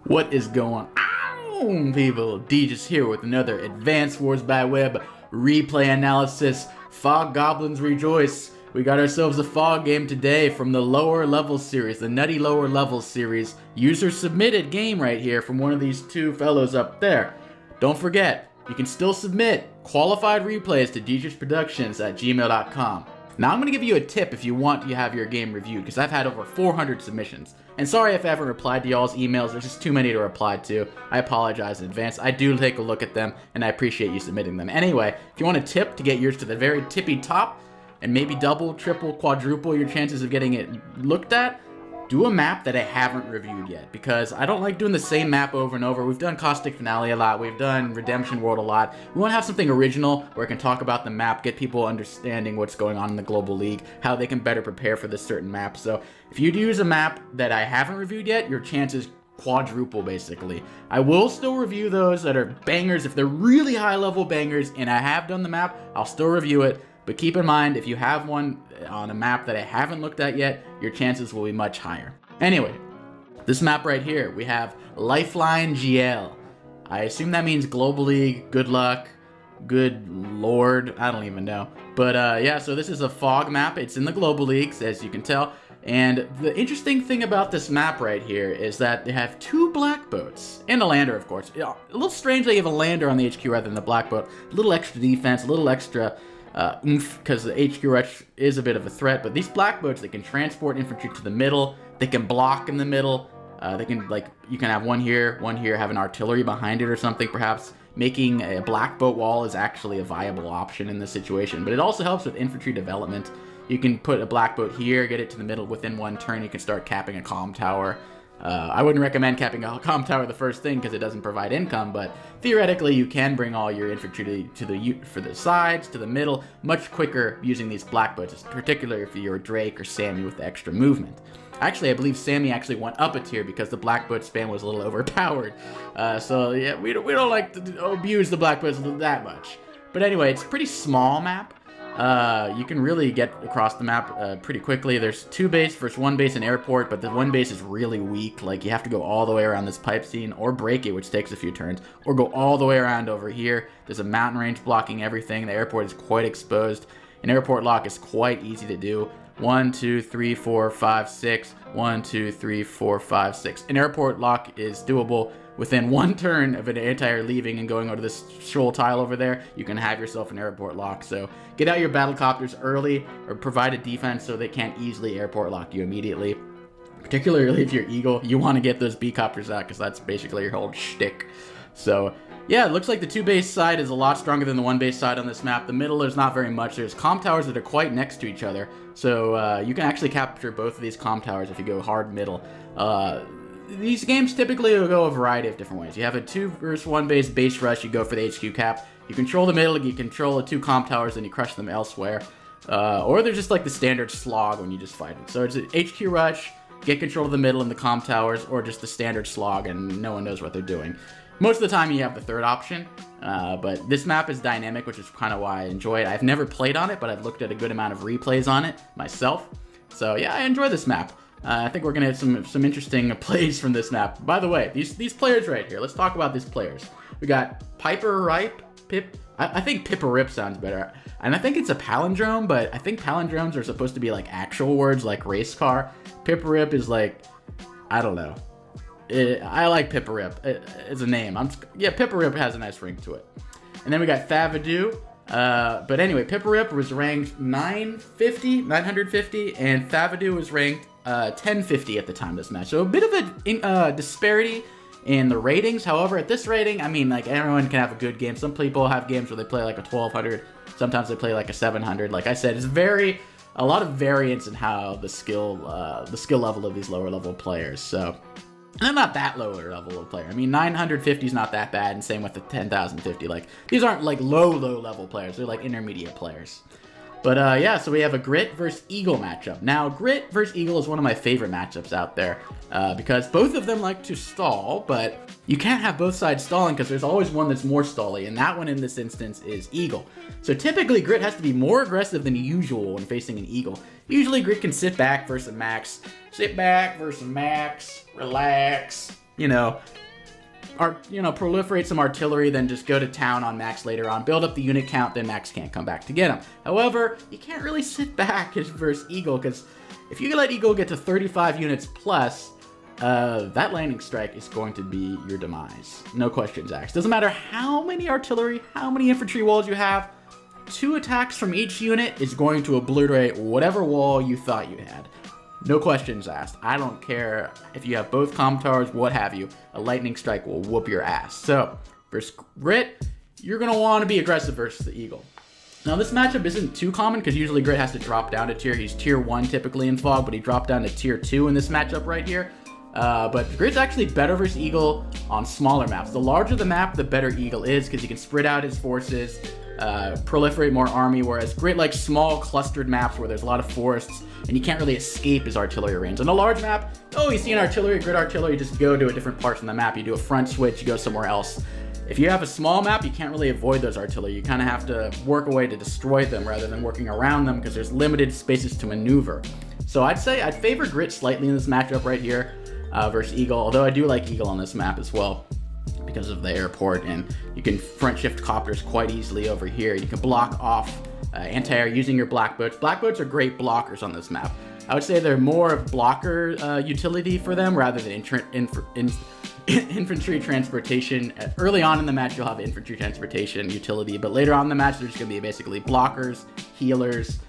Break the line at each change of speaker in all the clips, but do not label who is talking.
What is going on, people? Deejus here with another Advanced Wars by Web replay analysis. Fog Goblins rejoice. We got ourselves a fog game today from the lower level series, the Nutty lower level series. User submitted game right here from one of these two fellows up there. Don't forget, you can still submit qualified replays to Deejusproductions at gmail.com. Now I'm going to give you a tip if you want to have your game reviewed, because I've had over 400 submissions. And sorry if I haven't replied to y'all's emails, there's just too many to reply to. I apologize in advance. I do take a look at them, and I appreciate you submitting them. Anyway, if you want a tip to get yours to the very tippy top, and maybe double, triple, quadruple your chances of getting it looked at, do a map that I haven't reviewed yet, because I don't like doing the same map over and over. We've done Caustic Finale a lot, we've done Redemption World a lot. We want to have something original where I can talk about the map, get people understanding what's going on in the Global League, how they can better prepare for this certain map. So if you use a map that I haven't reviewed yet, your chances quadruple, basically. I will still review those that are bangers. If they're really high level bangers and I have done the map, I'll still review it. But keep in mind, if you have one on a map that I haven't looked at yet, your chances will be much higher. Anyway, this map right here, we have Lifeline GL. I assume that means Global League, good luck, good lord, I don't even know. But yeah, so this is a fog map. It's in the Global Leagues, as you can tell. And the interesting thing about this map right here is that they have two black boats, and a lander, of course. A little strange they have a lander on the HQ rather than the black boat. A little extra defense, a little extra oomph, because the HQ rush is a bit of a threat. But these black boats, they can transport infantry to the middle, they can block in the middle, they can, like, you can have one here, have an artillery behind it or something. Perhaps making a black boat wall is actually a viable option in this situation. But it also helps with infantry development. You can put a black boat here, get it to the middle within one turn, you can start capping a comm tower. I wouldn't recommend capping a comm tower the first thing because it doesn't provide income, but theoretically you can bring all your infantry for the sides, to the middle, much quicker using these black boats, particularly if you're Drake or Sammy with the extra movement. Actually, I believe Sammy actually went up a tier because the black boat spam was a little overpowered. So yeah, we don't like to abuse the black boats that much. But anyway, it's a pretty small map. You can really get across the map pretty quickly. There's two base versus one base in airport, but the one base is really weak. Like, you have to go all the way around this pipe scene, or break it, which takes a few turns, or go all the way around over here. There's a mountain range blocking everything. The airport is quite exposed. An airport lock is quite easy to do. 1, 2, 3, 4, 5, 6. 1, 2, 3, 4, 5, 6. An airport lock is doable within one turn of an anti-air leaving and going over this shoal tile over there. You can have yourself an airport lock. So get out your battlecopters early, or provide a defense so they can't easily airport lock you immediately. Particularly if you're Eagle, you want to get those B-copters out because that's basically your whole shtick. So yeah, it looks like the two base side is a lot stronger than the one base side on this map. The middle, there's not very much. There's comm towers that are quite next to each other. So you can actually capture both of these comm towers if you go hard middle. These games typically will go a variety of different ways. You have a 2 versus 1 base rush, you go for the HQ cap. You control the middle, you control the two comm towers, and you crush them elsewhere. Or they're just like the standard slog when you just fight it. So it's an HQ rush, get control of the middle and the comm towers, or just the standard slog and no one knows what they're doing. Most of the time you have the third option, but this map is dynamic, which is kind of why I enjoy it. I've never played on it, but I've looked at a good amount of replays on it myself. So yeah, I enjoy this map. I think we're gonna have some interesting plays from this map. By the way, these players right here. Let's talk about these players. We got Pipperrepip. I think Pipperrepip sounds better, and I think it's a palindrome. But I think palindromes are supposed to be like actual words, like race car. Pipperrepip is like, I don't know. I like Pipperrepip as a name. Yeah, Pipperrepip has a nice ring to it. And then we got Thavidu. But anyway, Pipperrepip was ranked 950, and Thavidu was ranked 1050 at the time of this match. So a bit of a disparity in the ratings. However, at this rating, I mean, like, everyone can have a good game. Some people have games where they play like a 1200. Sometimes they play like a 700. Like I said, it's a lot of variance in how the skill level of these lower level players. So, and I'm not that lower level of player. I mean, 950 is not that bad, and same with the 10,050. Like, these aren't like low level players. They're like intermediate players. But yeah, so we have a Grit versus Eagle matchup. Now, Grit versus Eagle is one of my favorite matchups out there because both of them like to stall, but you can't have both sides stalling because there's always one that's more stally, and that one in this instance is Eagle. So typically, Grit has to be more aggressive than usual when facing an Eagle. Usually, Grit can sit back versus Max, relax, proliferate some artillery, then just go to town on Max later on, build up the unit count, then Max can't come back to get him. However, you can't really sit back versus Eagle, because if you let Eagle get to 35 units plus, that lightning strike is going to be your demise. No questions asked. Doesn't matter how many artillery, how many infantry walls you have, 2 attacks from each unit is going to obliterate whatever wall you thought you had. No questions asked. I don't care if you have both comm towers, what have you. A lightning strike will whoop your ass. So, versus Grit, you're going to want to be aggressive versus the Eagle. Now, this matchup isn't too common because usually Grit has to drop down to tier. He's tier 1 typically in Fog, but he dropped down to tier 2 in this matchup right here. But Grit's actually better versus Eagle on smaller maps. The larger the map, the better Eagle is because he can spread out his forces, proliferate more army, whereas Grit likes small clustered maps where there's a lot of forests and you can't really escape his artillery range. On a large map, you see an artillery, Grit artillery, just go to a different parts of the map. You do a front switch, you go somewhere else. If you have a small map, you can't really avoid those artillery. You kind of have to work a way to destroy them rather than working around them because there's limited spaces to maneuver. So I'd say I'd favor Grit slightly in this matchup right here versus Eagle, although I do like Eagle on this map as well because of the airport, and you can front shift copters quite easily over here. You can block off anti-air using your black boats. Black boats are great blockers on this map. I would say they're more of blocker utility for them rather than infantry transportation. Early on in the match, you'll have infantry transportation utility, but later on in the match, they're just going to be basically blockers, healers,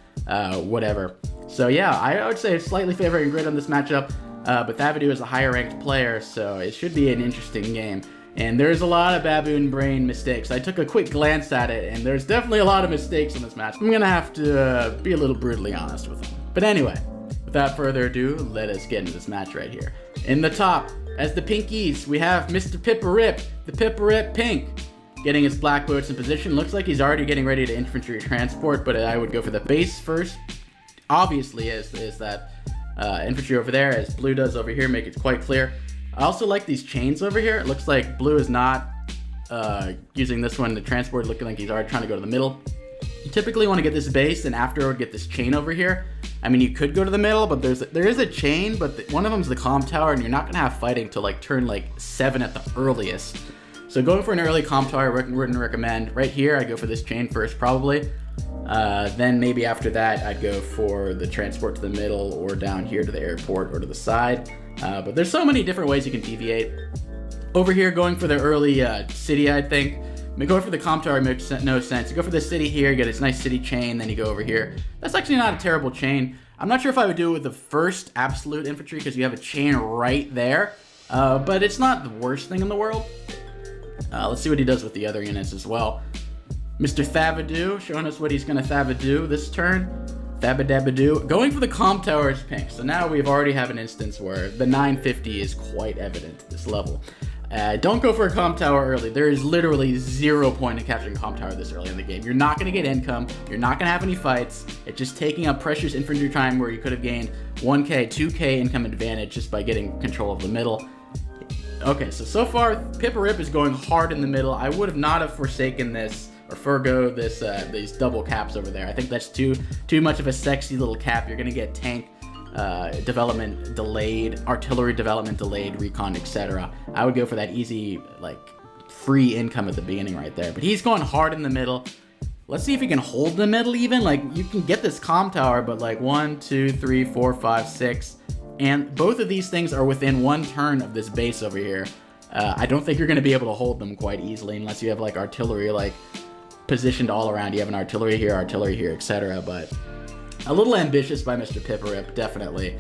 whatever. So yeah, I would say slightly favoring Grit on this matchup, but Thavidu is a higher ranked player, so it should be an interesting game. And there's a lot of baboon brain mistakes. I took a quick glance at it, and there's definitely a lot of mistakes in this match. I'm gonna have to be a little brutally honest with them. But anyway, without further ado, let us get into this match right here. In the top, as the pinkies, we have Mr. Pipperrepip, the Pipperrepip pink, getting his black boats in position. Looks like he's already getting ready to infantry transport, but I would go for the base first. Obviously, is that infantry over there, as blue does over here, make it quite clear. I also like these chains over here. It looks like blue is not using this one to transport, looking like he's already trying to go to the middle. You typically want to get this base and afterward get this chain over here. I mean, you could go to the middle, but there is a chain, but one of them's the comm tower, and you're not gonna have fighting till like turn 7 at the earliest. So going for an early comm tower, I wouldn't recommend. Right here, I'd go for this chain first, probably. Then maybe after that, I'd go for the transport to the middle or down here to the airport or to the side. But there's so many different ways you can deviate. Over here, going for the early city, I think. I mean, going for the comm tower makes no sense. You go for the city here, you get this nice city chain, then you go over here. That's actually not a terrible chain. I'm not sure if I would do it with the first absolute infantry because you have a chain right there. But it's not the worst thing in the world. Let's see what he does with the other units as well. Mr. Thavidu showing us what he's going to Thavidu this turn. AWBW. Going for the comm tower is pink. So now we've already have an instance where the 950 is quite evident at this level. Don't go for a comm tower early. There is literally 0 point in capturing a comm tower this early in the game. You're not going to get income. You're not going to have any fights. It's just taking up precious infantry time where you could have gained 1k, 2k income advantage just by getting control of the middle. Okay, so far, Pipperrepip is going hard in the middle. I would have not have forsaken this or forgo this these double caps over there. I think that's too much of a sexy little cap. You're gonna get tank development delayed, artillery development delayed, recon, etc. I would go for that easy free income at the beginning right there. But he's going hard in the middle. Let's see if he can hold the middle even. You can get this comm tower, but 1, 2, 3, 4, 5, 6, and both of these things are within 1 turn of this base over here. I don't think you're gonna be able to hold them quite easily unless you have artillery positioned all around. You have an artillery here, etc. But a little ambitious by Mr. Pipperrepip, definitely.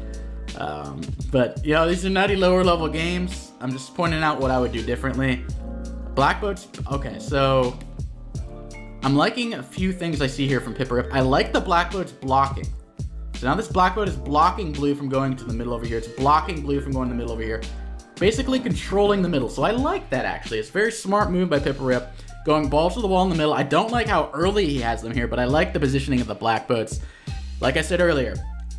But these are nutty lower level games. I'm just pointing out what I would do differently. Black boats. Okay, so I'm liking a few things I see here from Pipperrepip. I like the black boats blocking. So now this black boat is blocking blue from going to the middle over here. It's blocking blue from going to the middle over here. Basically controlling the middle. So I like that actually. It's a very smart move by Pipperrepip. Going balls to the wall in the middle. I don't like how early he has them here, but I like the positioning of the black boats. Like I said earlier,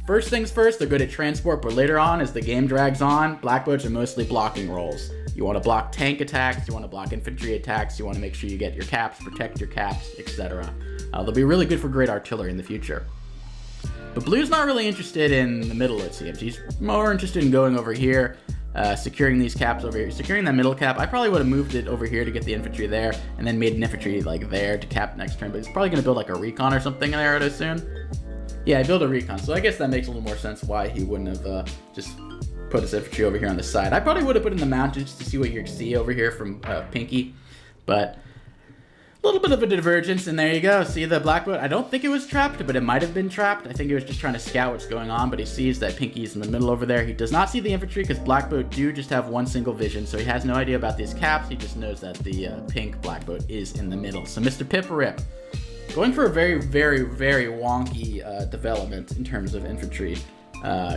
first things first, they're good at transport, but later on, as the game drags on, black boats are mostly blocking roles. You want to block tank attacks, you want to block infantry attacks, you want to make sure you get your caps, protect your caps, etc. They'll be really good for great artillery in the future. But blue's not really interested in the middle, it seems. He's more interested in going over here. securing these caps over here, securing that middle cap. I probably would have moved it over here to get the infantry there, and then made an infantry like there to cap next turn, but he's probably going to build like a recon or something there, I'd assume. Yeah, I built a recon, so I guess that makes a little more sense why he wouldn't have just put his infantry over here on the side. I probably would have put in the mountains to see what you see over here from Pinky, but a little bit of a divergence, and there you go. See the black boat? I don't think it was trapped, but it might have been trapped. I think it was just trying to scout what's going on, but he sees that Pinky's in the middle over there. He does not see the infantry because black boat do just have one single vision, so he has no idea about these caps. He just knows that the pink black boat is in the middle. So Mr. Pipperrepip going for a very, very, very wonky development in terms of infantry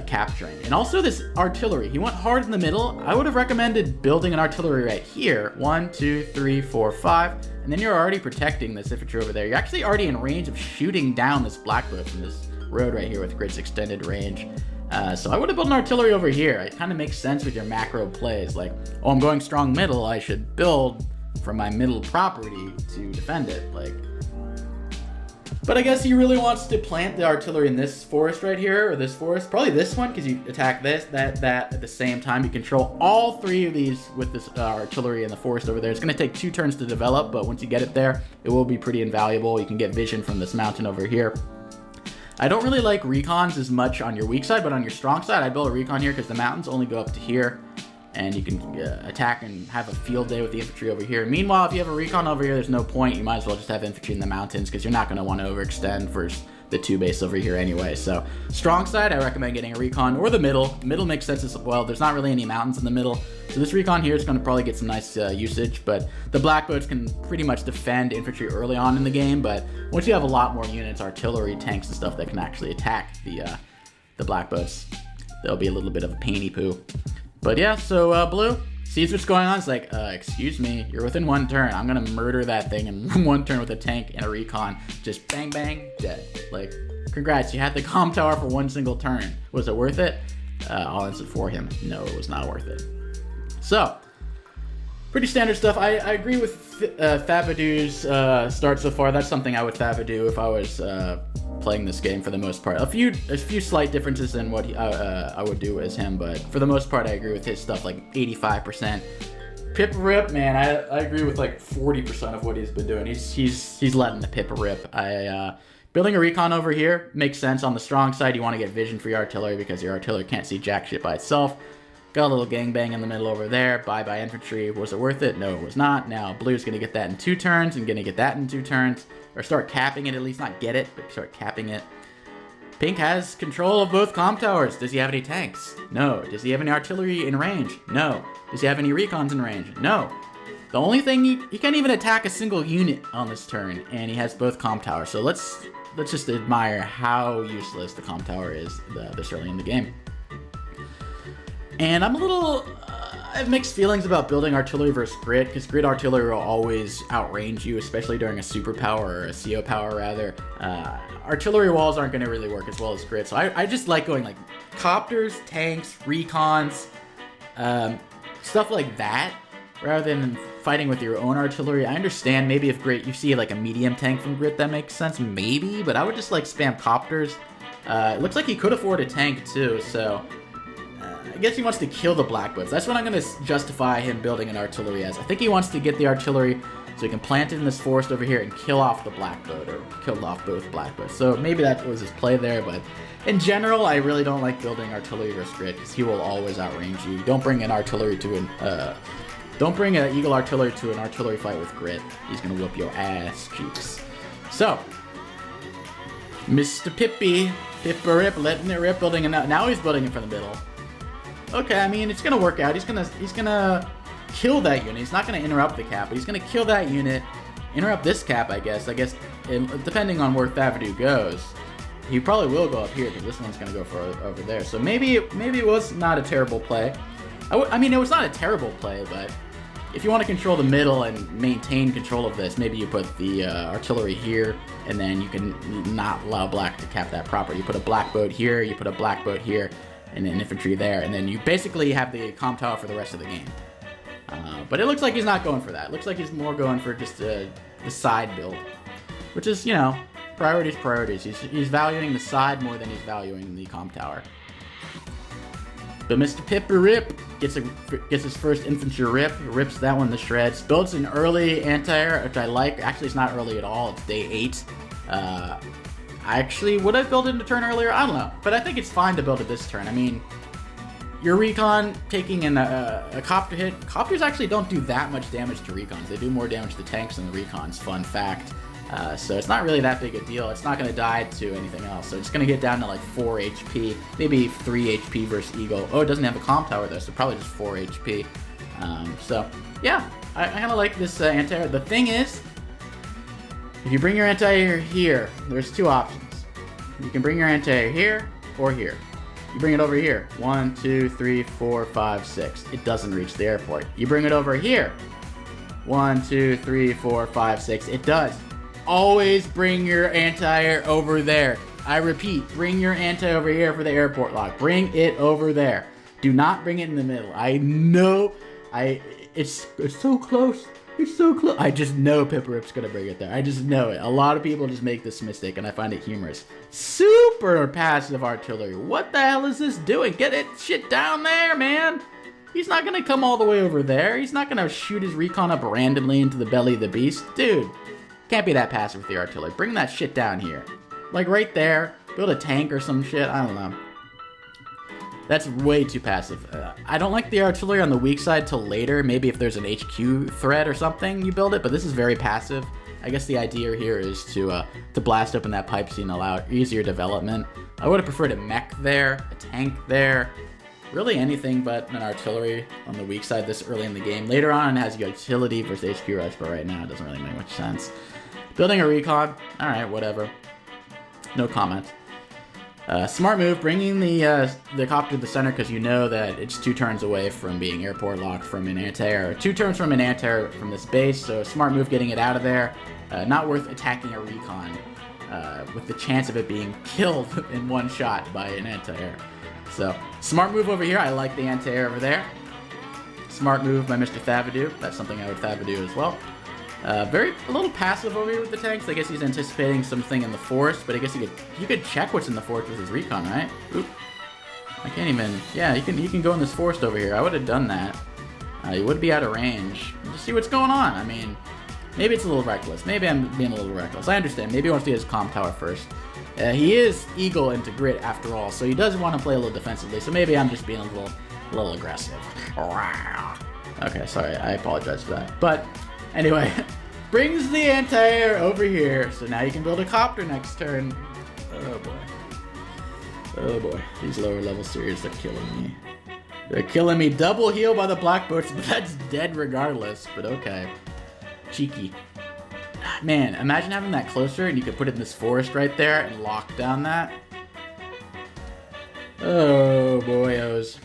capturing. And also this artillery. He went hard in the middle. I would have recommended building an artillery right here. 1, 2, 3, 4, 5. And then you're already protecting this infantry over there. You're actually already in range of shooting down this black boat from this road right here with Grid's extended range. So I would have built an artillery over here. It kind of makes sense with your macro plays. Like, oh, I'm going strong middle. I should build from my middle property to defend it. Like, but I guess he really wants to plant the artillery in this forest right here, or this forest. Probably this one, because you attack this, that at the same time. You control all three of these with this artillery in the forest over there. It's going to take 2 turns to develop, but once you get it there, it will be pretty invaluable. You can get vision from this mountain over here. I don't really like recons as much on your weak side, but on your strong side, I build a recon here because the mountains only go up to here. And you can attack and have a field day with the infantry over here. Meanwhile, if you have a recon over here, there's no point. You might as well just have infantry in the mountains because you're not going to want to overextend for the 2 base over here anyway. So strong side, I recommend getting a recon, or the middle. Middle makes sense as well. There's not really any mountains in the middle. So this recon here is going to probably get some nice usage, but the black boats can pretty much defend infantry early on in the game. But once you have a lot more units, artillery, tanks, and stuff that can actually attack the black boats, there'll be a little bit of a painy poo. But yeah, so Blue sees what's going on. It's like, excuse me, you're within 1 turn. I'm gonna murder that thing in 1 turn with a tank and a recon. Just bang, bang, dead. Like, congrats, you had the comm tower for 1 single turn. Was it worth it? I'll answer for him. No, it was not worth it. So, pretty standard stuff. I agree with Thavidu's start so far. That's something I would Thavidu if I was playing this game for the most part. A few slight differences in what I would do as him, but for the most part, I agree with his stuff, like 85%. Pipperrepip, man, I agree with like 40% of what he's been doing. He's letting the Pipperrepip. Building a recon over here makes sense. On the strong side, you want to get vision for your artillery because your artillery can't see jack shit by itself. Got a little gangbang in the middle over there. Bye-bye infantry. Was it worth it? No, it was not. Now, Blue's going to get that in 2 turns and going to get that in 2 turns. Or start capping it, at least. Not get it, but start capping it. Pink has control of both comm towers. Does he have any tanks? No. Does he have any artillery in range? No. Does he have any recons in range? No. The only thing, he can't even attack a single unit on this turn, and he has both comm towers. So let's just admire how useless the comm tower is this early in the game. And I'm a little, I have mixed feelings about building artillery versus grid, because grid artillery will always outrange you, especially during a superpower or a CO power rather. Artillery walls aren't going to really work as well as grid, so I just like going like copters, tanks, recons, stuff like that, rather than fighting with your own artillery. I understand maybe if grid, you see like a medium tank from grid, that makes sense, maybe, but I would just like spam copters. It looks like he could afford a tank too, so I guess he wants to kill the black boats. That's what I'm going to justify him building an artillery as. I think he wants to get the artillery so he can plant it in this forest over here and kill off the black boat, or kill off both black boats. So maybe that was his play there, but in general, I really don't like building artillery versus grid because he will always outrange you. Don't bring an artillery to an don't bring an eagle artillery to an artillery fight with grid. He's going to whoop your ass cheeks. So, Mr. Pipperrepip letting it rip, building it out. Now he's building it from the middle. Okay, I mean, it's gonna work out. He's gonna kill that unit. He's not gonna interrupt the cap, but he's gonna kill that unit, interrupt this cap, I guess, depending on where Thavidu goes. He probably will go up here, because this one's gonna go for over there. So maybe it was not a terrible play. I mean, it was not a terrible play, but if you want to control the middle and maintain control of this, maybe you put the artillery here, and then you can not allow black to cap that proper. You put a black boat here, you put a black boat here, and an infantry there, and then you basically have the comm tower for the rest of the game. But it looks like he's not going for that. It looks like he's more going for just the side build, which is, you know, priorities. He's valuing the side more than he's valuing the comm tower. But Mr. Pipperrepip gets his first infantry rips that one to shreds. Builds an early anti-air, which I like. Actually, it's not early at all. It's day 8. I actually would have built it into turn earlier. I don't know, but I think it's fine to build it this turn. I mean, your recon taking in a copter hit. Copters actually don't do that much damage to recons. They do more damage to tanks than the recons. Fun fact. So it's not really that big a deal. It's not going to die to anything else. So it's going to get down to like 4 HP, maybe 3 HP versus Eagle. Oh, it doesn't have a comp tower though, so probably just 4 HP. So yeah, I kind of like this anti-air. The thing is, if you bring your anti-air here, there's 2 options. You can bring your anti-air here or here. You bring it over here. 1, 2, 3, 4, 5, 6. It doesn't reach the airport. You bring it over here. 1, 2, 3, 4, 5, 6. It does. Always bring your anti-air over there. I repeat, bring your anti over here for the airport lock. Bring it over there. Do not bring it in the middle. I know. It's so close. It's so close. I just know Pipperrepip's gonna bring it there. I just know it. A lot of people just make this mistake, and I find it humorous. Super passive artillery. What the hell is this doing? Get it shit down there, man. He's not gonna come all the way over there. He's not gonna shoot his recon up randomly into the belly of the beast. Dude, can't be that passive with the artillery. Bring that shit down here. Like right there. Build a tank or some shit. I don't know. That's way too passive. I don't like the artillery on the weak side till later. Maybe if there's an HQ threat or something, you build it, but this is very passive. I guess the idea here is to blast open that pipe scene, allow easier development. I would have preferred a mech there, a tank there, really anything but an artillery on the weak side this early in the game. Later on, it has utility versus HQ rush, but right now it doesn't really make much sense. Building a recon, all right, whatever. No comment. Smart move, bringing the copter to the center because you know that it's 2 turns away from being airport locked from an anti-air. 2 turns from an anti-air from this base, so smart move getting it out of there. Not worth attacking a recon with the chance of it being killed in 1 shot by an anti-air. So, smart move over here. I like the anti-air over there. Smart move by Mr. Thavidu. That's something I would Thavidu as well. A little passive over here with the tanks. I guess he's anticipating something in the forest, but I guess you could check what's in the forest with his recon, right? Oop. I can't even. Yeah, you can go in this forest over here. I would have done that. You would be out of range. Just see what's going on. I mean, maybe it's a little reckless. Maybe I'm being a little reckless. I understand. Maybe he wants to get his comm tower first. He is Eagle into Grit after all, so he does want to play a little defensively. So maybe I'm just being a little aggressive. Okay, sorry. I apologize for that. But anyway, brings the anti-air over here, so now you can build a copter next turn. Oh boy. Oh boy. These lower level series are killing me. They're killing me. Double heal by the black boats, but that's dead regardless, but okay. Cheeky. Man, imagine having that closer and you could put it in this forest right there and lock down that. Oh boyos.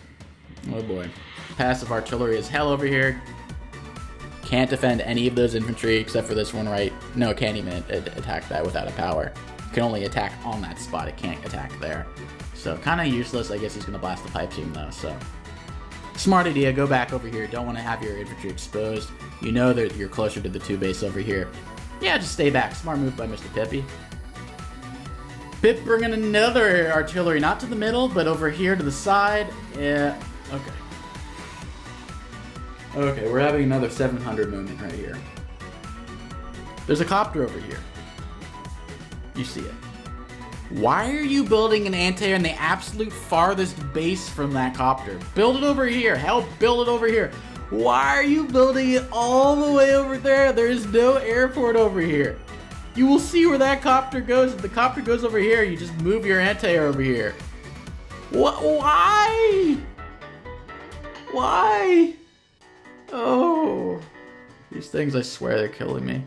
Oh boy. Passive artillery is hell over here. Can't defend any of those infantry except for this one right. No, it can't even attack that without a power. It can only attack on that spot. It can't attack there. So kind of useless. I guess he's going to blast the pipe team though. So smart idea. Go back over here. Don't want to have your infantry exposed. You know that you're closer to the 2 base over here. Yeah, just stay back. Smart move by Mr. Pippy. Pip bringing another artillery, not to the middle, but over here to the side. Yeah, okay. Okay, we're having another 700 moment right here. There's a copter over here. You see it. Why are you building an anti-air in the absolute farthest base from that copter? Build it over here. Hell, build it over here. Why are you building it all the way over there? There is no airport over here. You will see where that copter goes. If the copter goes over here, you just move your anti-air over here. Why? Why? Oh. These things, I swear, they're killing me.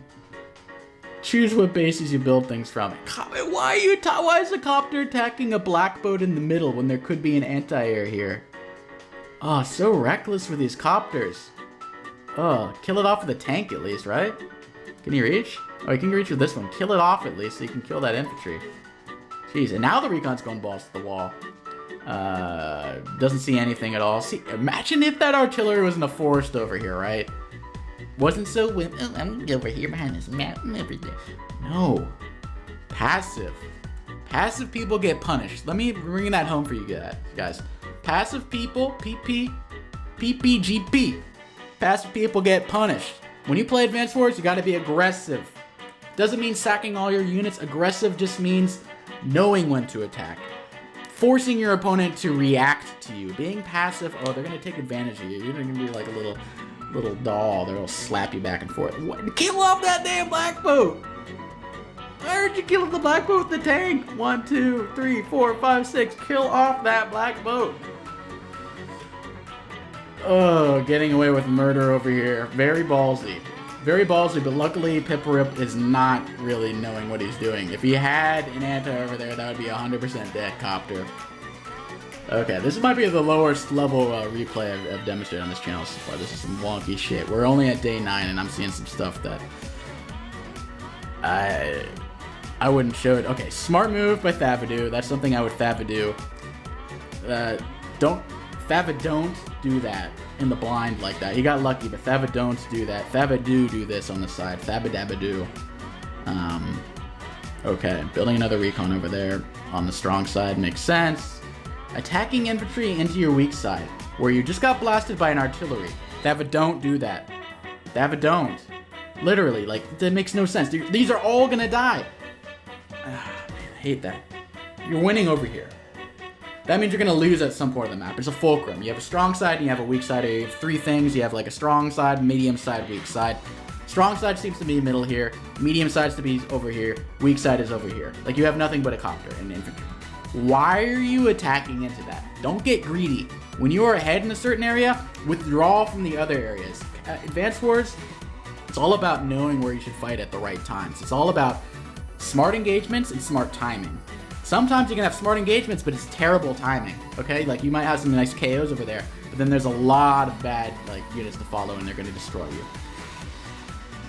Choose what bases you build things from. Why is the copter attacking a black boat in the middle when there could be an anti-air here? Oh, so reckless with these copters. Oh, kill it off with a tank at least, right? Can you reach? Oh, you can reach with this one. Kill it off at least so you can kill that infantry. Jeez, and now the recon's going balls to the wall. Doesn't see anything at all. See, imagine if that artillery was in a forest over here, right? Wasn't so I'm over here behind this mountain and everything. No. Passive. Passive people get punished. Let me bring that home for you guys. Passive people, PP, PPGP. Passive people get punished. When you play Advanced Wars, you gotta be aggressive. Doesn't mean sacking all your units. Aggressive just means knowing when to attack. Forcing your opponent to react to you. Being passive, oh, they're gonna take advantage of you. You're gonna be like a little doll. They'll slap you back and forth. What? Kill off that damn black boat! I heard you kill the black boat with the tank. 1, 2, 3, 4, 5, 6. Kill off that black boat. Oh, getting away with murder over here. Very ballsy. Very ballsy, but luckily Pipperrepip is not really knowing what he's doing. If he had an anti over there, that would be 100% dead copter. Okay, this might be the lowest level replay I've demonstrated on this channel so far. This is some wonky shit. We're only at day 9 and I'm seeing some stuff that I wouldn't show it. Okay, smart move by Thavidu. That's something I would Thavidu. Don't do that in the blind like that. He got lucky, but don't do that. Thavidu do this on the side. Thabidabadoo. Okay, building another recon over there on the strong side makes sense. Attacking infantry into your weak side, where you just got blasted by an artillery. Don't do that. Don't. Literally, like, that makes no sense. These are all gonna die. Man, I hate that. You're winning over here. That means you're gonna lose at some point of the map. It's a fulcrum. You have a strong side and you have a weak side. You have 3 things. You have like a strong side, medium side, weak side. Strong side seems to be middle here. Medium side to be over here. Weak side is over here. Like, you have nothing but a copter and infantry. Why are you attacking into that? Don't get greedy. When you are ahead in a certain area, withdraw from the other areas. Advanced Wars, it's all about knowing where you should fight at the right times. It's all about smart engagements and smart timing. Sometimes you can have smart engagements, but it's terrible timing, okay? Like, you might have some nice KOs over there, but then there's a lot of bad, like, units to follow and they're gonna destroy you.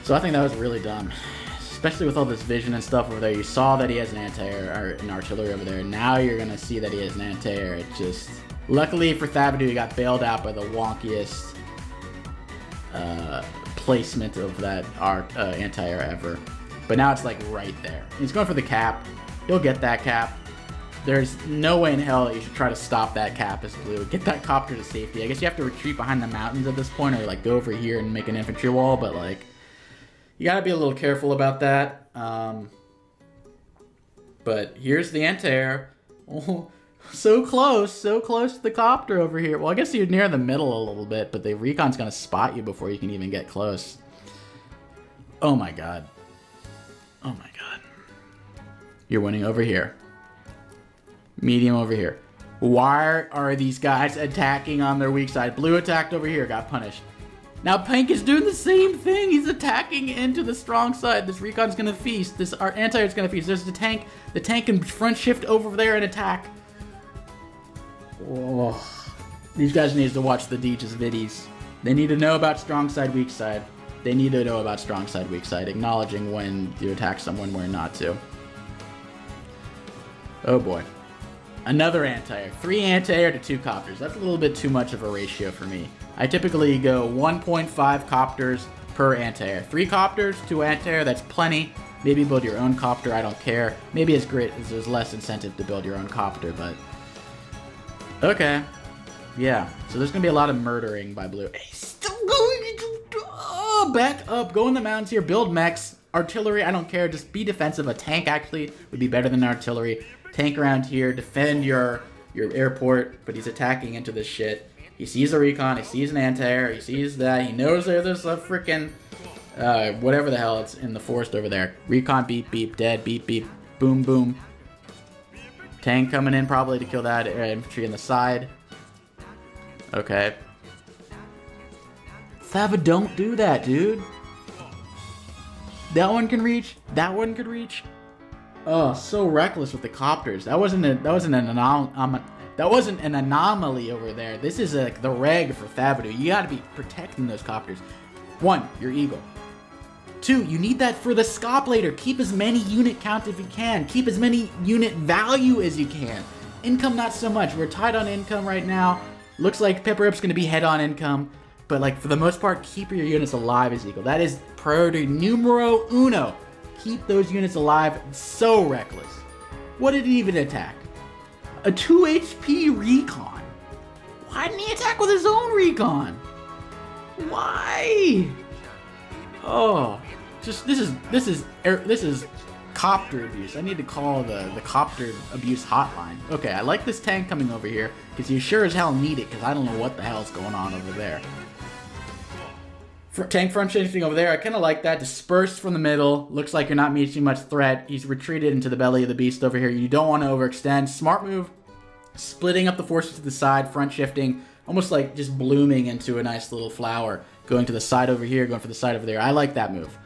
So I think that was really dumb. Especially with all this vision and stuff over there. You saw that he has an anti-air, or an artillery over there. Now you're gonna see that he has an anti-air. It just... Luckily for Thavidu, he got bailed out by the wonkiest placement of that anti-air ever. But now it's like right there. He's going for the cap. He'll get that cap. There's no way in hell that you should try to stop that cap as blue. Get that copter to safety. I guess you have to retreat behind the mountains at this point, or like go over here and make an infantry wall, but like, you gotta be a little careful about that. But here's the anti-air. Oh, so close to the copter over here. Well, I guess you're near the middle a little bit, but the recon's gonna spot you before you can even get close. Oh my god. Oh my god. You're winning over here. Medium over here. Why are these guys attacking on their weak side? Blue attacked over here, got punished. Now Pink is doing the same thing. He's attacking into the strong side. This recon's gonna feast. This anti-air's gonna feast. There's the tank. The tank can front shift over there and attack. Oh, these guys need to watch the Deejus viddies. They need to know about strong side, weak side. They need to know about strong side, weak side, acknowledging when you attack someone, where not to. Oh boy. Another anti-air. 3 anti-air to 2 copters. That's a little bit too much of a ratio for me. I typically go 1.5 copters per anti-air. 3 copters, 2 anti-air, that's plenty. Maybe build your own copter, I don't care. Maybe it's great as there's less incentive to build your own copter, but... Okay. Yeah, so there's gonna be a lot of murdering by blue. Hey, still going to... back up, go in the mountains here, build mechs. Artillery, I don't care, just be defensive. A tank actually would be better than artillery. Tank around here, defend your airport, but he's attacking into this shit. He sees a recon, he sees an anti-air, he sees that, he knows there's a freaking, whatever the hell it's in the forest over there. Recon, beep, beep, dead, beep, beep, boom, boom. Tank coming in probably to kill that infantry on the side. Okay. Thava, don't do that, dude. That one can reach, that one could reach. Oh, so reckless with the copters. That wasn't an anomaly over there. This is like the reg for Thavidu. You gotta be protecting those copters. 1, your eagle. 2, you need that for the scop later. Keep as many unit count if you can. Keep as many unit value as you can. Income, not so much. We're tight on income right now. Looks like Pipperrepip's gonna be head on income. But like, for the most part, keep your units alive as eagle. That is priority numero uno. Keep those units alive. It's so reckless. What did he even attack? A 2 HP recon. Why didn't he attack with his own recon? Why? Oh, just this is copter abuse. I need to call the copter abuse hotline. Okay, I like this tank coming over here because you sure as hell need it because I don't know what the hell's going on over there. Tank front shifting over there, I kind of like that. Dispersed from the middle. Looks like you're not meeting much threat. He's retreated into the belly of the beast over here. You don't want to overextend. Smart move. Splitting up the forces to the side, front shifting. Almost like just blooming into a nice little flower. Going to the side over here, going for the side over there. I like that move.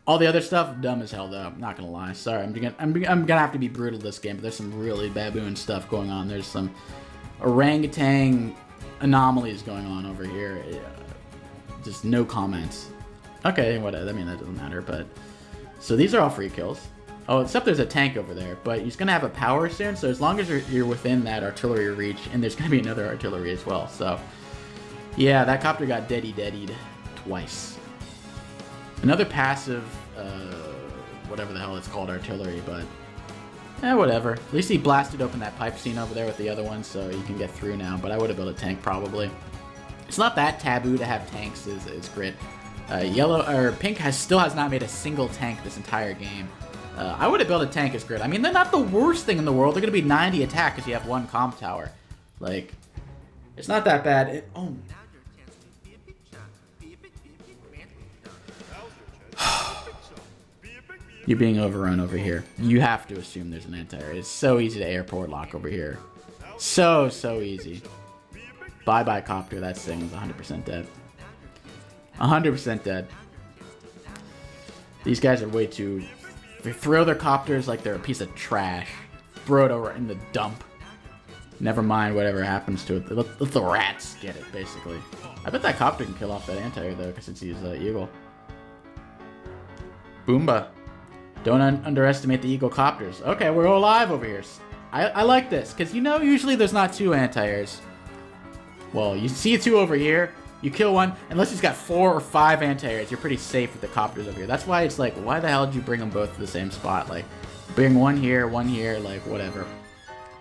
All the other stuff, dumb as hell though. I'm not gonna lie. Sorry, I'm gonna have to be brutal this game, but there's some really baboon stuff going on. There's some orangutan anomalies going on over here. Just no comments. Okay, whatever. I mean, that doesn't matter, but... So these are all free kills. Oh, except there's a tank over there, but he's going to have a power soon, so as long as you're within that artillery reach, and there's going to be another artillery as well, so... Yeah, that copter got deadied twice. Another passive, whatever the hell it's called, artillery, but... whatever. At least he blasted open that pipe scene over there with the other one, so you can get through now, but I would have built a tank probably. It's not that taboo to have tanks is Grit. Pink still has not made a single tank this entire game. I would have built a tank as Grit. I mean, they're not the worst thing in the world. They're going to be 90 attack because you have one comp tower. Like, it's not that bad. Oh. You're being overrun over here. You have to assume there's an anti-air. It's so easy to airport lock over here. So easy. Bye-bye copter, that thing is 100% dead. 100% dead. These guys are way too... They throw their copters like they're a piece of trash. Throw it over in the dump. Never mind whatever happens to it. Let the rats get it, basically. I bet that copter can kill off that anti-air, though, because it's used Eagle. Boomba. Don't underestimate the Eagle copters. Okay, we're all alive over here. I like this, because you know usually there's not two anti-airs. Well, you see two over here, you kill one, unless he's got 4 or 5 anti-airs, you're pretty safe with the copters over here. That's why it's like, why the hell did you bring them both to the same spot? Like, bring one here, like, whatever.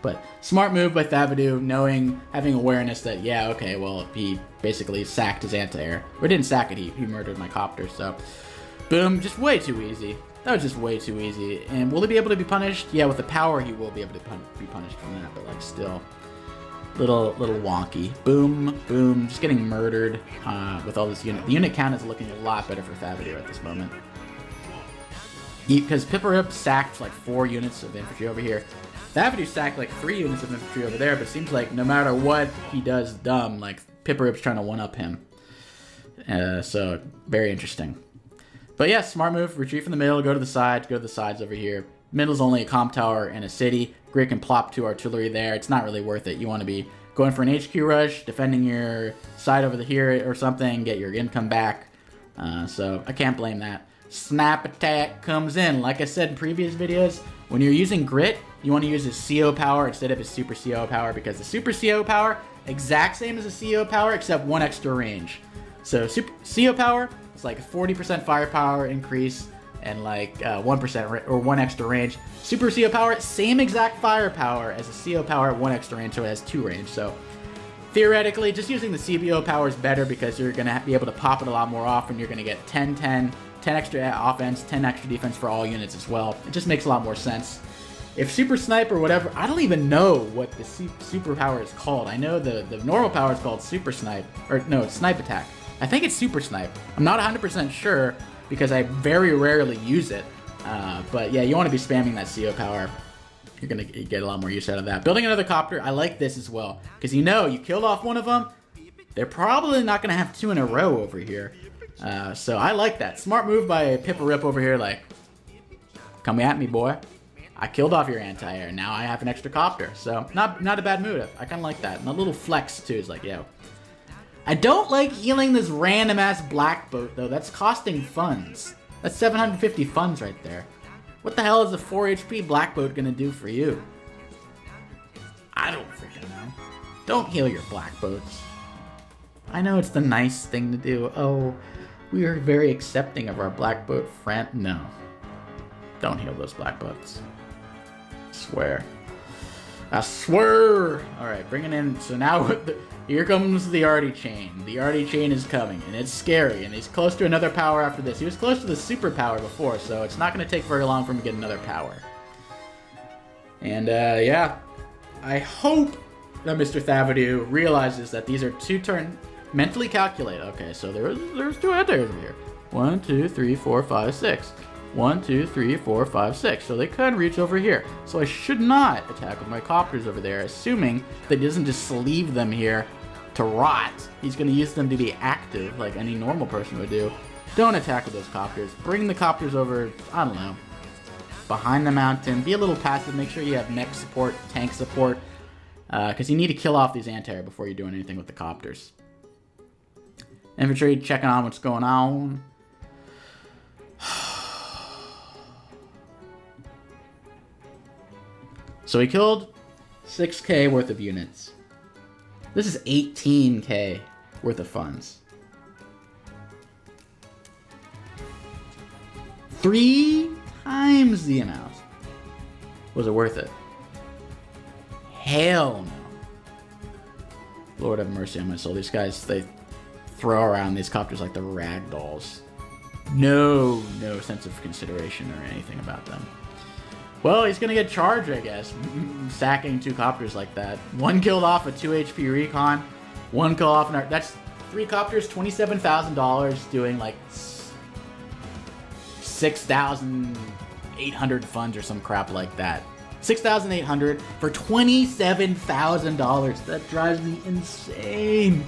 But, smart move by Thavidu, having awareness that, yeah, okay, well, he basically sacked his anti-air. Or didn't sack it, he murdered my copter, so... Boom, just way too easy. That was just way too easy. And will he be able to be punished? Yeah, with the power, he will be able to be punished from that, but, like, still... Little wonky. Boom, boom. Just getting murdered with all this unit. The unit count is looking a lot better for Thavidu at this moment. Because Pipperrepip sacked like 4 units of infantry over here. Thavidu sacked like 3 units of infantry over there, but it seems like no matter what he does dumb, like Pipperrepip's trying to one-up him. So, very interesting. But yeah, smart move. Retreat from the middle, go to the sides over here. Middle's only a comp tower and a city. Grit can plop 2 artillery there. It's not really worth it. You want to be going for an HQ rush, defending your side over here or something, get your income back. So I can't blame that. Snap attack comes in. Like I said in previous videos, when you're using Grit, you want to use his CO power instead of his super CO power, because the super CO power, exact same as the CO power, except 1 extra range. So super CO power, it's like a 40% firepower increase, and like 1% or 1 extra range. Super CO power, same exact firepower as a CO power at 1 extra range, so it has 2 range. So theoretically, just using the CBO power is better because you're going to be able to pop it a lot more often. You're going to get 10 extra offense, 10 extra defense for all units as well. It just makes a lot more sense. If Super Snipe or whatever, I don't even know what the super power is called. I know the normal power is called Super Snipe, or no, Snipe Attack. I think it's Super Snipe. I'm not 100% sure, because I very rarely use it. But yeah, you want to be spamming that CO power. You're going to get a lot more use out of that. Building another copter, I like this as well. Because you killed off one of them, they're probably not going to have 2 in a row over here. So I like that. Smart move by Pipperrepip over here, like, come at me, boy. I killed off your anti-air, now I have an extra copter. So, not a bad move. I kind of like that. And a little flex, too, is like, yo. I don't like healing this random-ass black boat, though. That's costing funds. That's 750 funds right there. What the hell is a 4 HP black boat gonna do for you? I don't freaking know. Don't heal your black boats. I know it's the nice thing to do. Oh, we are very accepting of our black boat friend. No. Don't heal those black boats. I swear. I swear! Alright, bring it in. So now, here comes the Artie chain. The Artie chain is coming, and it's scary, and he's close to another power after this. He was close to the super power before, so it's not going to take very long for him to get another power. And, yeah. I hope that Mr. Thavidu realizes that these are 2-turn... Mentally calculate. Okay, so there's 2 anti-airs over here. 1, 2, 3, 4, 5, 6. 1, 2, 3, 4, 5, 6. So they could reach over here. So I should not attack with my copters over there, assuming that he doesn't just leave them here to rot. He's going to use them to be active, like any normal person would do. Don't attack with those copters. Bring the copters over, I don't know, behind the mountain. Be a little passive. Make sure you have mech support, tank support, because you need to kill off these anti-air before you're doing anything with the copters. Infantry checking on what's going on. So he killed 6k worth of units. This is 18k worth of funds. 3 times the amount. Was it worth it? Hell no. Lord have mercy on my soul. These guys, they throw around these copters like the rag dolls. No sense of consideration or anything about them. Well, he's gonna get charged, I guess. Sacking 2 copters like that. 1 killed off a 2 HP recon. 1 kill off an... That's 3 copters, $27,000, doing like 6,800 funds or some crap like that. 6,800 for $27,000. That drives me insane.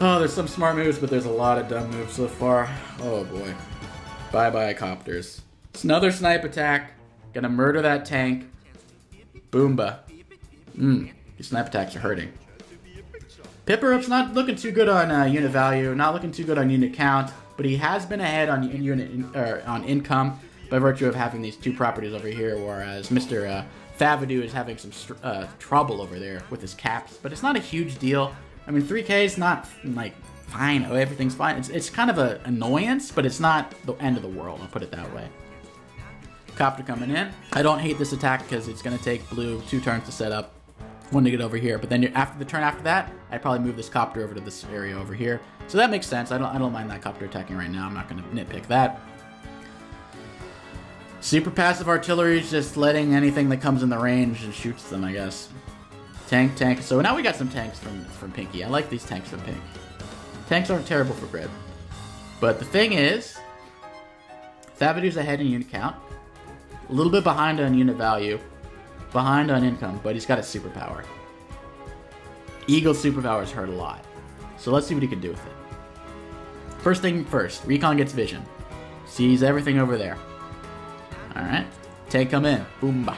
Oh, there's some smart moves, but there's a lot of dumb moves so far. Oh boy. Bye-bye, copters. It's another snipe attack. Gonna murder that tank. Boomba. These snipe attacks are hurting. Pipperrepip's not looking too good on unit value, not looking too good on unit count, but he has been ahead on on income by virtue of having these 2 properties over here, whereas Mr. Thavidu is having some trouble over there with his caps. But it's not a huge deal. I mean, 3k is not, like, fine. Oh, everything's fine. It's kind of an annoyance, but it's not the end of the world. I'll put it that way. Copter coming in. I don't hate this attack because it's going to take blue 2 turns to set up. 1 to get over here. But then after the turn after that, I'd probably move this copter over to this area over here. So that makes sense. I don't mind that copter attacking right now. I'm not going to nitpick that. Super passive artillery is just letting anything that comes in the range and shoots them, I guess. Tank. So now we got some tanks from Pinky. I like these tanks from Pink. Tanks aren't terrible for grid. But the thing is, Thavidu's ahead in unit count. A little bit behind on unit value. Behind on income, but he's got a superpower. Eagle's superpowers hurt a lot. So let's see what he can do with it. First thing first, Recon gets vision. Sees everything over there. Alright. Tank come in. Boomba.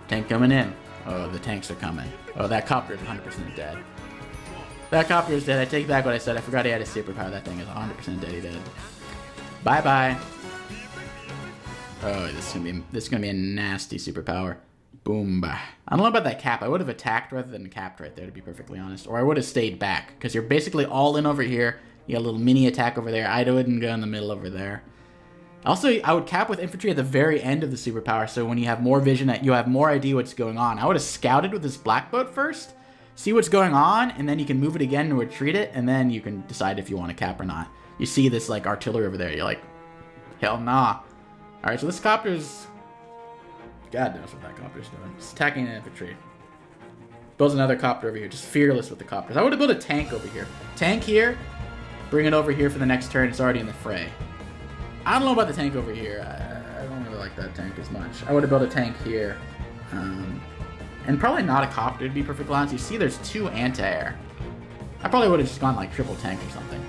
Tank coming in. Oh, the tanks are coming. Oh, that copter is 100% dead. That copter is dead. I take back what I said. I forgot he had a superpower. That thing is 100% dead. He did. Bye-bye. Oh, this is gonna be a nasty superpower. Boom. I don't know about that cap. I would have attacked rather than capped right there, to be perfectly honest. Or I would have stayed back, because you're basically all in over here. You got a little mini attack over there. I wouldn't go in the middle over there. Also, I would cap with infantry at the very end of the superpower, so when you have more vision, you have more idea what's going on. I would have scouted with this black boat first, see what's going on, and then you can move it again and retreat it, and then you can decide if you want to cap or not. You see this, like, artillery over there. You're like, hell nah. Alright, so this copter's... God knows what that copter's doing. It's attacking an infantry. Builds another copter over here. Just fearless with the copters. I would have built a tank over here. Tank here. Bring it over here for the next turn. It's already in the fray. I don't know about the tank over here. I don't really like that tank as much. I would have built a tank here. And probably not a copter, to be perfectly honest. You see there's 2 anti-air. I probably would have just gone like triple tank or something.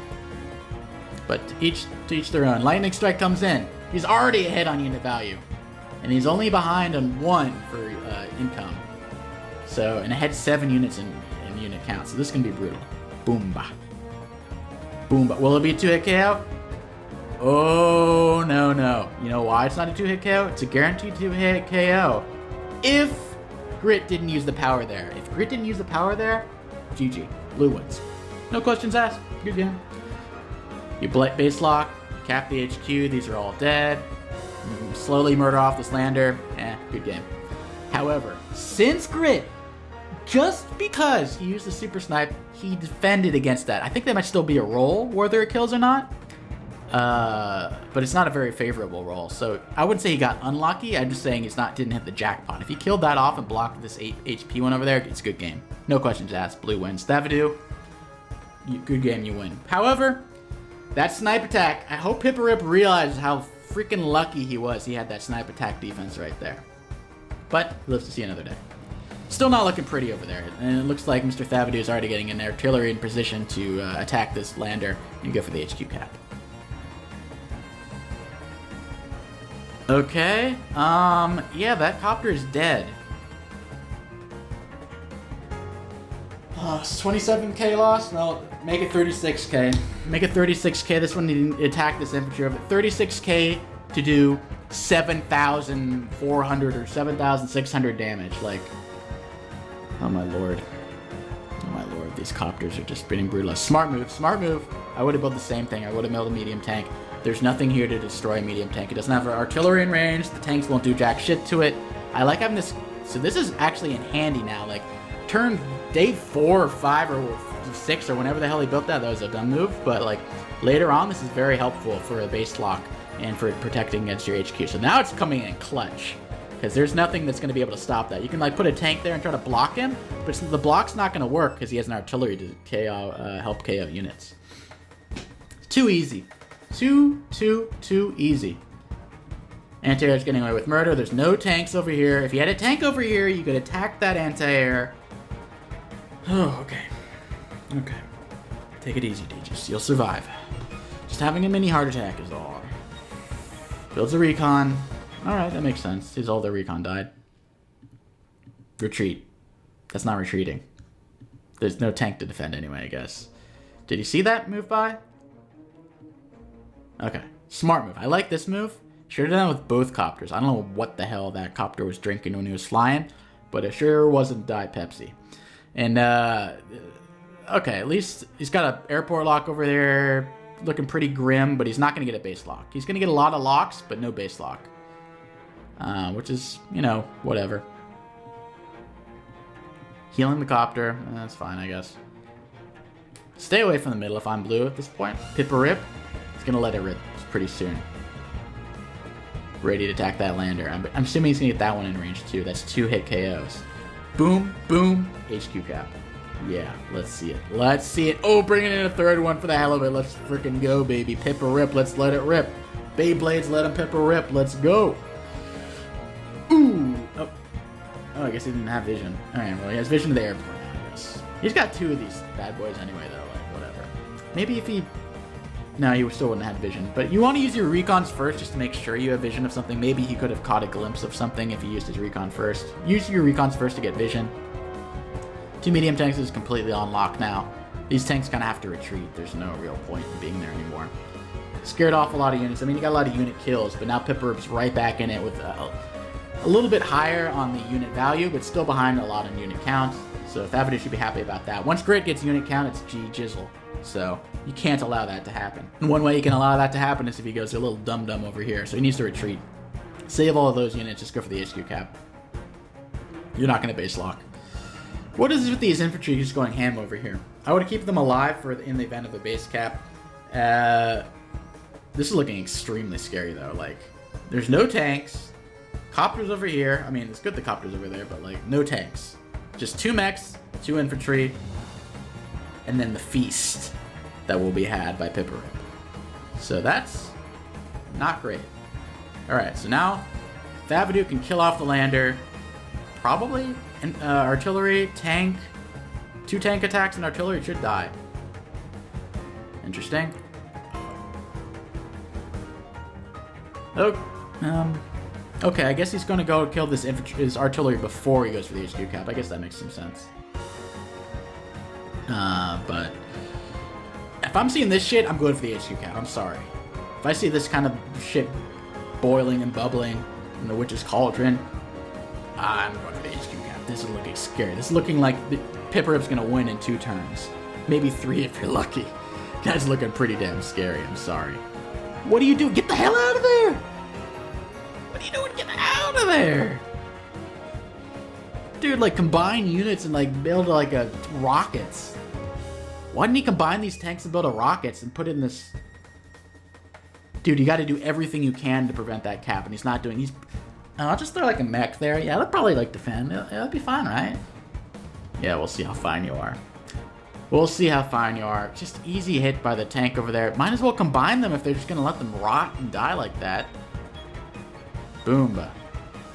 But to each their own. Lightning Strike comes in. He's already ahead on unit value. And he's only behind on 1 for income. So, and ahead 7 units in unit count. So this is going to be brutal. Boomba. Boomba. Will it be a 2-hit KO? Oh, no. You know why it's not a 2-hit KO? It's a guaranteed 2-hit KO. If Grit didn't use the power there. If Grit didn't use the power there, GG. Blue wins. No questions asked. Good game. You base lock, cap the HQ. These are all dead. Slowly murder off this lander. Good game. However, since Grit, just because he used the super snipe, he defended against that. I think that might still be a roll, whether it kills or not. But it's not a very favorable roll. So I wouldn't say he got unlucky. I'm just saying didn't hit the jackpot. If he killed that off and blocked this 8 HP one over there, it's a good game. No questions asked. Blue wins. Thavidu, good game, you win. However, that snipe attack, I hope Pipperrepip realizes how freaking lucky he was he had that snipe attack defense right there. But he lives to see another day. Still not looking pretty over there. And it looks like Mr. Thavidu is already getting an artillery in position to attack this lander and go for the HQ cap. Okay, yeah, that copter is dead. It's 27k loss? No, make it 36k. Make it 36k, this one didn't attack this infantry over 36k to do 7,400 or 7,600 damage, like, oh my lord. Oh my lord, these copters are just spinning brutal. Smart move, smart move. I would have built the same thing, I would have built a medium tank. There's nothing here to destroy a medium tank. It doesn't have artillery in range. The tanks won't do jack shit to it. I like having this. So this is actually in handy now. Like, turn day 4 or 5 or 6 or whenever the hell he built that was a dumb move. But like later on, this is very helpful for a base lock and for protecting against your HQ. So now it's coming in clutch because there's nothing that's going to be able to stop that. You can like put a tank there and try to block him, but the block's not going to work because he has an artillery to KO, help KO units. It's too easy. Too easy. Anti-air's getting away with murder. There's no tanks over here. If you had a tank over here, you could attack that anti-air. Oh, okay. Okay. Take it easy, Deejus. You'll survive. Just having a mini heart attack is all. Builds a recon. Alright, that makes sense. All their recon died. Retreat. That's not retreating. There's no tank to defend anyway, I guess. Did you see that move by? Okay, smart move. I like this move. Should have done it with both copters. I don't know what the hell that copter was drinking when he was flying, but it sure wasn't Diet Pepsi. And, okay, at least he's got an airport lock over there, looking pretty grim, but he's not going to get a base lock. He's going to get a lot of locks, but no base lock. Which is, you know, whatever. Healing the copter, that's fine, I guess. Stay away from the middle if I'm blue at this point. Pipperrepip. Gonna let it rip pretty soon. Ready to attack that lander. I'm assuming he's gonna get that one in range too. That's 2 hit KOs. Boom, boom, HQ cap. Yeah, let's see it. Let's see it. Oh, bringing in a third one for the hell of it. Let's freaking go, baby. Pipperrepip, let's let it rip. Beyblades, let him Pipperrepip. Let's go. Ooh. Oh, I guess he didn't have vision. Alright, well, he has vision of the airport now, I guess. He's got 2 of these bad boys anyway, though. Like, whatever. Maybe if he... No, he still wouldn't have vision. But you want to use your recons first just to make sure you have vision of something. Maybe he could have caught a glimpse of something if he used his recon first. Use your recons first to get vision. 2 medium tanks is completely on lock now. These tanks kind of have to retreat. There's no real point in being there anymore. Scared off a lot of units. I mean, you got a lot of unit kills, but now Pipperrepip's right back in it with a little bit higher on the unit value, but still behind a lot on unit count. So Thavidu should be happy about that. Once Grit gets unit count, it's G-Jizzle. So you can't allow that to happen. And one way you can allow that to happen is if he goes a little dum-dum over here. So he needs to retreat. Save all of those units, just go for the HQ cap. You're not going to base lock. What is it with these infantry just going ham over here? I would keep them alive for in the event of a base cap. This is looking extremely scary though. Like, there's no tanks. Copters over here. I mean, it's good the copters over there, but like, no tanks. Just 2 mechs, 2 infantry, and then the feast that will be had by Pipperrepip. So that's not great. Alright, so now Thavidu can kill off the lander. Probably artillery, tank. 2 tank attacks and artillery should die. Interesting. Oh, okay, I guess he's going to go kill this his artillery before he goes for the HQ cap. I guess that makes some sense. But if I'm seeing this shit, I'm going for the HQ cap. I'm sorry. If I see this kind of shit boiling and bubbling in the Witch's Cauldron, I'm going for the HQ cap. This is looking scary. This is looking like Pipperrepip's going to win in 2 turns. Maybe 3 if you're lucky. That's looking pretty damn scary. I'm sorry. What do you do? Get the hell out of there! What are you doing? Get out of there! dude like combine units and like build like a rockets? Why didn't he combine these tanks and build a rockets and put in this? Dude, you got to do everything you can to prevent that cap, and he's not doing. I'll just throw like a mech there. Yeah, they'll probably like defend. It'll be fine, right? Yeah, we'll see how fine you are. We'll see how fine you are. Just easy hit by the tank over there. Might as well combine them if they're just gonna let them rot and die like that. Boomba.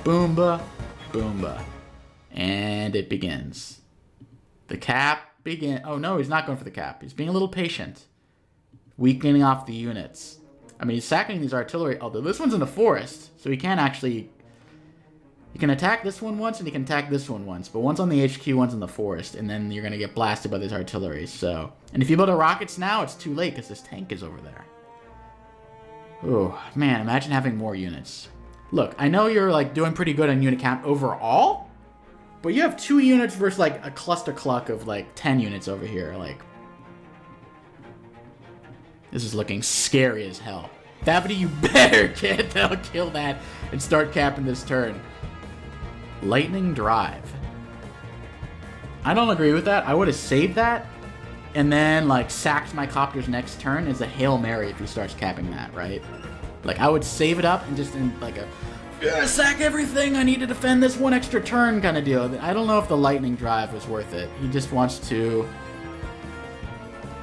Boomba. Boomba. And it begins. The cap begin. Oh no, he's not going for the cap. He's being a little patient. Weakening off the units. I mean, he's sacking these artillery, although this one's in the forest, so he can't actually... He can attack this one once, and he can attack this one once, but one's on the HQ, one's in the forest, and then you're going to get blasted by this artillery, so... And if you build a rockets now, it's too late, because this tank is over there. Oh, man, imagine having more units. Look, I know you're, like, doing pretty good on unit count overall, but you have 2 units versus, like, a cluster cluck of, like, 10 units over here, like... This is looking scary as hell. Thavidu, you better kill that and start capping this turn. Lightning Drive. I don't agree with that. I would have saved that and then like sacked my copters next turn as a Hail Mary if he starts capping that, right? Like I would save it up and just in like a sack everything, I need to defend this one extra turn kind of deal. I don't know if the Lightning Drive was worth it. He just wants to...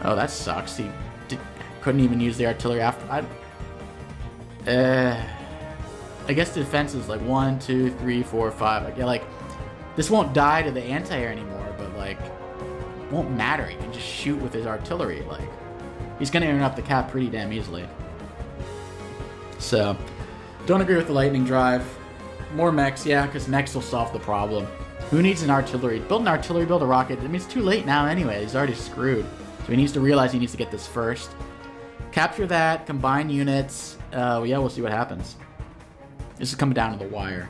Oh, that sucks. He couldn't even use the artillery after. I guess the defense is like 1, 2, 3, 4, 5. Like, yeah, like this won't die to the anti-air anymore, but like it won't matter. He can just shoot with his artillery. Like he's gonna interrupt the cap pretty damn easily. So don't agree with the Lightning Drive. More mechs, yeah, because mechs will solve the problem. Who needs an artillery? Build an artillery, build a rocket. I mean, it's too late now anyway. He's already screwed. So he needs to realize he needs to get this first. Capture that, combine units. Yeah, we'll see what happens. This is coming down to the wire.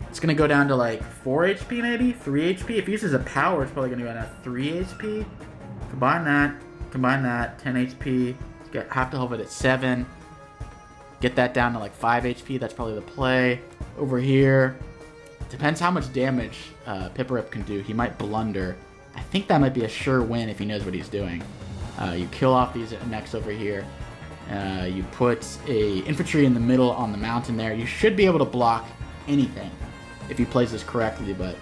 It's going to go down to like 4 HP maybe? 3 HP? If he uses a power, it's probably going to go down to 3 HP. Combine that, 10 HP. Get half the health at 7. Get that down to like 5 HP, that's probably the play. Over here, depends how much damage Pipperrepip can do. He might blunder. I think that might be a sure win if he knows what he's doing. You kill off these mechs over here. You put a infantry in the middle on the mountain there. You should be able to block anything if he plays this correctly, but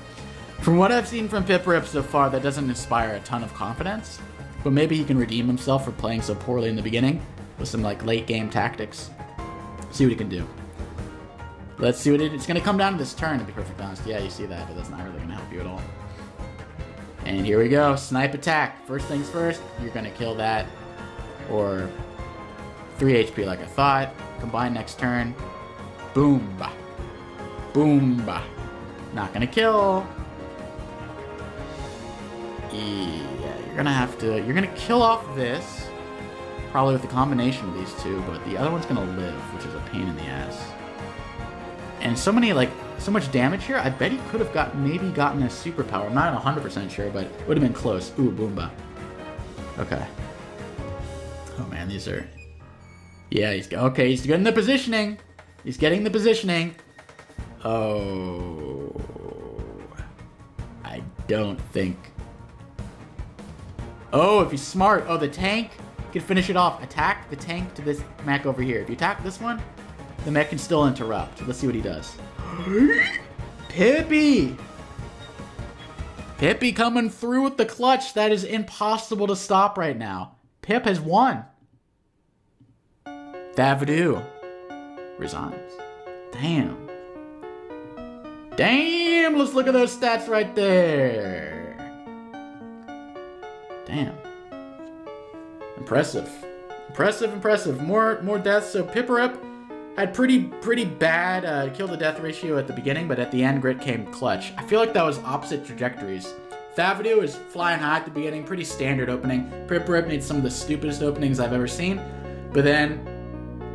from what I've seen from Pipperrepip so far, that doesn't inspire a ton of confidence. But maybe he can redeem himself for playing so poorly in the beginning with some like late game tactics. See what he can do. Let's see what it's going to come down to this turn, to be perfectly honest. Yeah, you see that, but that's not really going to help you at all. And here we go. Snipe attack. First things first, you're going to kill that. Or 3 HP like I thought. Combine next turn. Boomba. Boomba. Not going to kill. Yeah, you're going to have to... You're going to kill off this. Probably with the combination of these two, but the other one's going to live, which is a pain in the ass. And so much damage here, I bet he could have maybe gotten a superpower. I'm not 100% sure, but it would have been close. Ooh, Boomba. Okay. Oh man, these are... Yeah, he's getting the positioning. He's getting the positioning. Oh... I don't think... Oh, if he's smart. Oh, the tank can finish it off. Attack the tank to this mech over here. If you attack this one, the mech can still interrupt. Let's see what he does. Pippi! Pippi coming through with the clutch. That is impossible to stop right now. Pip has won. Thavidu resigns. Damn. Damn! Let's look at those stats right there. Damn. Impressive. Impressive. More deaths. So Pipperrepip had pretty bad kill to death ratio at the beginning, but at the end Grit came clutch. I feel like that was opposite trajectories. Thavidu is flying high at the beginning, pretty standard opening. Pipperrepip made some of the stupidest openings I've ever seen, but then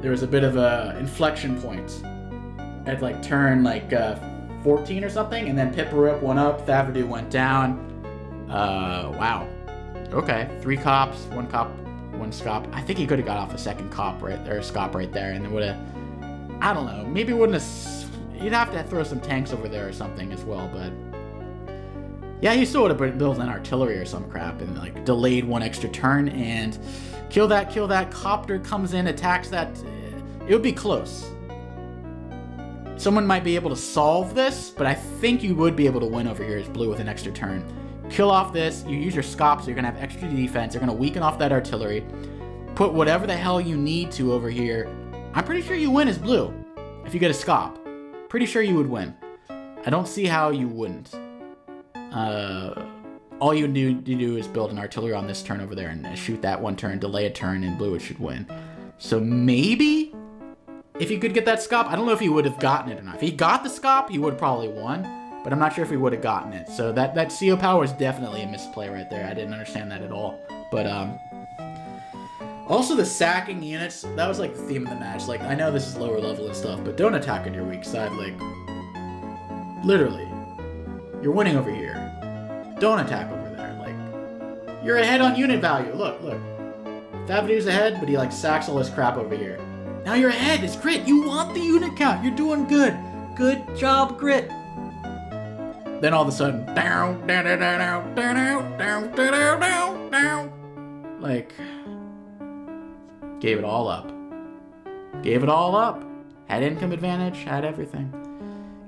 there was a bit of a inflection point at like turn 14 or something, and then Pipperrepip went up, Thavidu went down. Wow. Okay, 3 cops, 1 cop, 1 scop. I think he could have got off a second cop right there, scop right there, and it would have, I don't know, maybe wouldn't have, you'd have to throw some tanks over there or something as well, but Yeah, you still would have built an artillery or some crap and like delayed one extra turn and kill that. Copter comes in, attacks that. It would be close. Someone might be able to solve this, but I think you would be able to win over here as blue with an extra turn. Kill off this, you use your scop, so you're gonna have extra defense, you're gonna weaken off that artillery, put whatever the hell you need to over here. I'm pretty sure you win as blue if you get a scop. Pretty sure you would win. I don't see how you wouldn't. All you need to do is build an artillery on this turn over there and shoot that one turn, delay a turn, and blue it should win. So maybe if you could get that scop, I don't know if he would have gotten it or not. If he got the scop, he would have probably won, but I'm not sure if he would have gotten it. So that CO power is definitely a misplay right there. I didn't understand that at all. But also the sacking units, that was like the theme of the match. Like, I know this is lower level and stuff, but don't attack on your weak side. Like, literally, you're winning over here. Don't attack over there. Like, you're ahead on unit value. Look. Thavidu's ahead, but he like sacks all his crap over here. Now you're ahead. It's Grit. You want the unit count. You're doing good. Good job, Grit. Then all of a sudden, like, gave it all up. Had income advantage, had everything.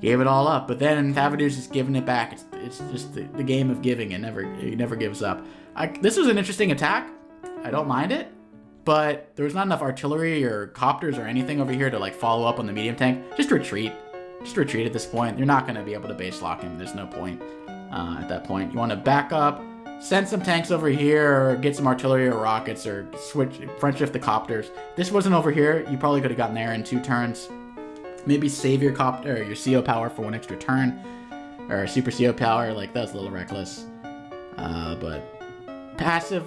Gave it all up, but then Thavidu's just giving it back. It's just the game of giving. It never gives up. This was an interesting attack. I don't mind it, but there was not enough artillery or copters or anything over here to like follow up on the medium tank. Just retreat. Just retreat at this point. You're not going to be able to base lock him. There's no point at that point. You want to back up, send some tanks over here, or get some artillery or rockets, or front shift the copters. This wasn't over here. You probably could have gotten there in 2 turns. Maybe save your copter or your CO power for 1 extra turn, or super CO power. Like, that was a little reckless. But passive.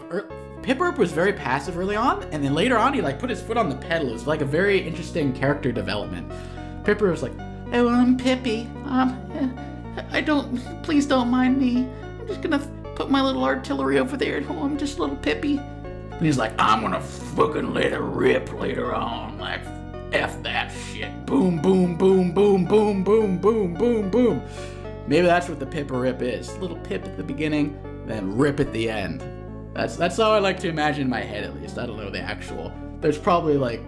Pipperrepip was very passive early on, and then later on he like put his foot on the pedal. It was like a very interesting character development. Pipperrepip was like, "Oh, I'm Pippy. Please don't mind me. I'm just gonna put my little artillery over there at home. I'm just a little Pippy." And he's like, "I'm gonna fucking let it rip later on. Like, F that shit. Boom, boom, boom, boom, boom, boom, boom, boom, boom." Maybe that's what the Pipperrepip is. Little pip at the beginning, then rip at the end. That's how I like to imagine in my head, at least. I don't know the actual. There's probably like,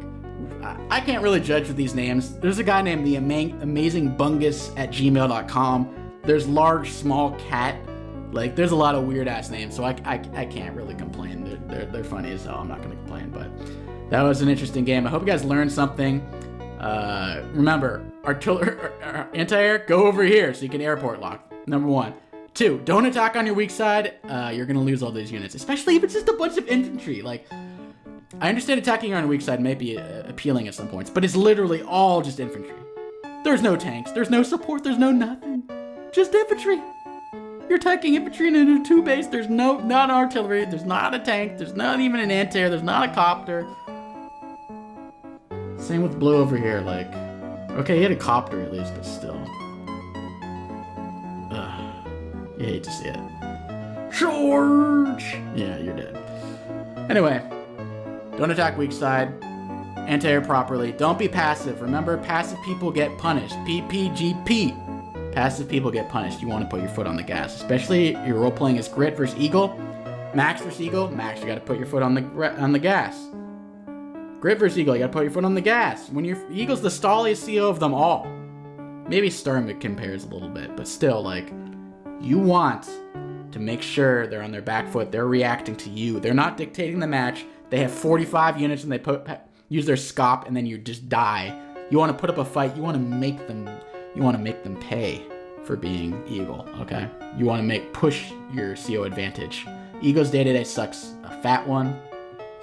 I can't really judge with these names. There's a guy named the Amazing Bungus at gmail.com. There's Large Small Cat. Like, there's a lot of weird ass names, so I can't really complain. They're funny as hell. I'm not gonna complain, but that was an interesting game. I hope you guys learned something. Remember, anti-air, go over here so you can airport lock. Number 1. 2, don't attack on your weak side. You're gonna lose all these units, especially if it's just a bunch of infantry. Like, I understand attacking on your weak side may be appealing at some points, but it's literally all just infantry. There's no tanks, there's no support, there's no nothing. Just infantry. You're attacking infantry in a 2 base. There's not artillery, there's not a tank, there's not even an anti-air, there's not a copter. Same with blue over here. Like, okay, he had a copter at least, but still. You hate to see it. George! Yeah, you're dead. Anyway, don't attack weak side. Anti-air properly. Don't be passive. Remember, passive people get punished. PPGP. Passive people get punished. You want to put your foot on the gas. Especially you're role-playing as Grit versus Eagle. Max versus Eagle. Max, you got to put your foot on the gas. Grit versus Eagle, you got to put your foot on the gas. When Eagle's the stalliest CO of them all. Maybe Sturm compares a little bit, but still, like, you want to make sure they're on their back foot. They're reacting to you. They're not dictating the match. They have 45 units and they use their scop and then you just die. You want to put up a fight. You want to make them pay for being Eagle, okay? You want to push your CO advantage. Eagle's day-to-day sucks a fat one.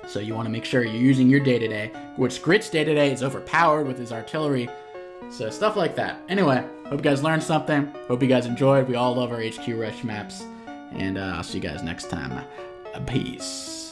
So you want to make sure you're using your day-to-day, which Grit's day-to-day is overpowered with his artillery. So stuff like that. Anyway, hope you guys learned something. Hope you guys enjoyed. We all love our HQ Rush maps. And I'll see you guys next time. Peace.